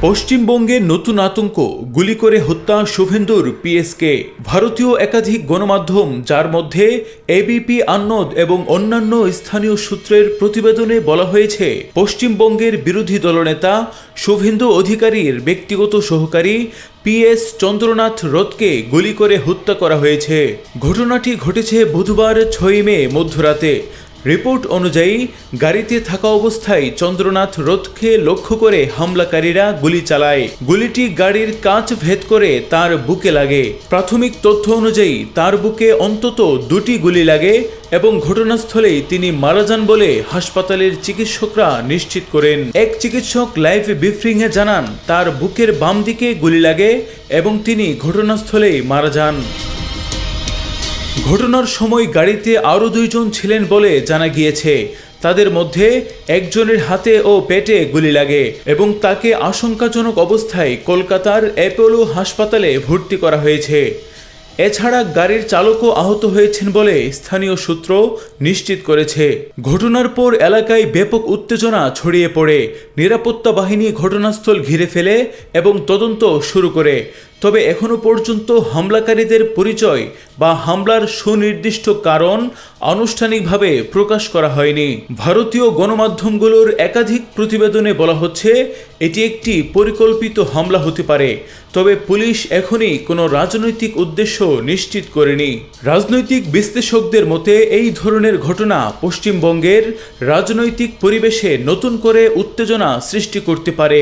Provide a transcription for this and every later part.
পশ্চিমবঙ্গে নতুন আতঙ্ক, গুলি করে হত্যা শুভেন্দুর পিএসকে। ভারতীয় একাধিক গণমাধ্যম, যার মধ্যে এবিপি আনন্দ এবং অন্যান্য স্থানীয় সূত্রের প্রতিবেদনে বলা হয়েছে, পশ্চিমবঙ্গের বিরোধী দলনেতা শুভেন্দু অধিকারীর ব্যক্তিগত সহকারী পিএস চন্দ্রনাথ রথকে গুলি করে হত্যা করা হয়েছে। ঘটনাটি ঘটেছে বুধবার 6 মে মধ্যরাতে। রিপোর্ট অনুযায়ী গাড়িতে থাকা অবস্থায় চন্দ্রনাথ রথকে লক্ষ্য করে হামলাকারীরা গুলি চালায়। গুলিটি গাড়ির কাঁচ ভেদ করে তার বুকে লাগে। প্রাথমিক তথ্য অনুযায়ী তার বুকে অন্তত 2টি গুলি লাগে এবং ঘটনাস্থলেই তিনি মারা যান বলে হাসপাতালের চিকিৎসকরা নিশ্চিত করেন। এক চিকিৎসক লাইভ ব্রিফিংয়ে জানান, তার বুকের বাম দিকে গুলি লাগে এবং তিনি ঘটনাস্থলেই মারা যান। ঘটনার সময় গাড়িতে আরও 2 জন ছিলেন বলে জানা গিয়েছে। তাদের মধ্যে একজনের হাতে ও পেটে গুলি লাগে এবং তাকে আশঙ্কাজনক অবস্থায় কলকাতার অ্যাপোলো হাসপাতালে ভর্তি করা হয়েছে। এছাড়া গাড়ির চালকও আহত হয়েছেন বলে স্থানীয় সূত্র নিশ্চিত করেছে। ঘটনার পর এলাকায় ব্যাপক উত্তেজনা ছড়িয়ে পড়ে। নিরাপত্তা বাহিনী ঘটনাস্থল ঘিরে ফেলে এবং তদন্ত শুরু করে। তবে এখনো পর্যন্ত হামলাকারীদের পরিচয় বা হামলার সুনির্দিষ্ট কারণ আনুষ্ঠানিকভাবে প্রকাশ করা হয়নি। ভারতীয় গণমাধ্যমগুলোর একাধিক প্রতিবেদনে বলা হচ্ছে, এটি একটি পরিকল্পিত হামলা হতে পারে। তবে পুলিশ এখনই কোনো রাজনৈতিক উদ্দেশ্য নিশ্চিত করেনি। রাজনৈতিক বিশ্লেষকদের মতে এই ধরনের ঘটনা পশ্চিমবঙ্গের রাজনৈতিক পরিবেশে নতুন করে উত্তেজনা সৃষ্টি করতে পারে,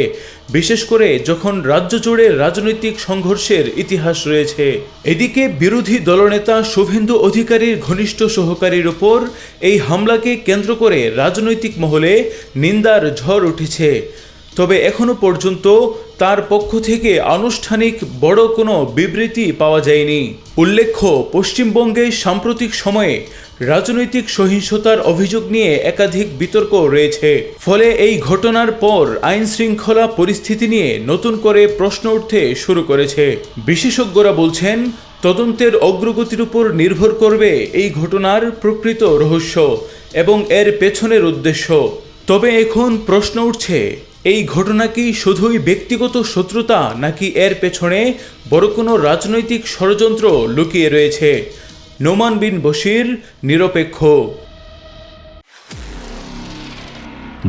বিশেষ করে যখন রাজ্য জুড়ে রাজনৈতিক সংঘর্ষের ইতিহাস রয়েছে। এদিকে বিরোধী দলনেতা শুভেন্দু অধিকারীর ঘনিষ্ঠ সহকারীর ওপর এই হামলাকে কেন্দ্র করে রাজনৈতিক মহলে নিন্দার ঝড় উঠেছে। তবে এখনো পর্যন্ত তার পক্ষ থেকে আনুষ্ঠানিক বড় কোনো বিবৃতি পাওয়া যায়নি। উল্লেখ্য, পশ্চিমবঙ্গে সাম্প্রতিক সময়ে রাজনৈতিক সহিংসতার অভিযোগ নিয়ে একাধিক বিতর্ক রয়েছে। ফলে এই ঘটনার পর আইন শৃঙ্খলা পরিস্থিতি নিয়ে নতুন করে প্রশ্ন উঠতে শুরু করেছে। বিশেষজ্ঞরা বলছেন, তদন্তের অগ্রগতির উপর নির্ভর করবে এই ঘটনার প্রকৃত রহস্য এবং এর পেছনের উদ্দেশ্য। তবে এখন প্রশ্ন উঠছে, এই ঘটনা কি শুধুই ব্যক্তিগত শত্রুতা, নাকি এর পেছনে বড় কোনো রাজনৈতিক ষড়যন্ত্র লুকিয়ে রয়েছে? নোমান বিন বশির, নিরপেক্ষ।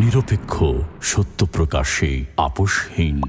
নিরপেক্ষ, সত্য প্রকাশে আপোষহীন।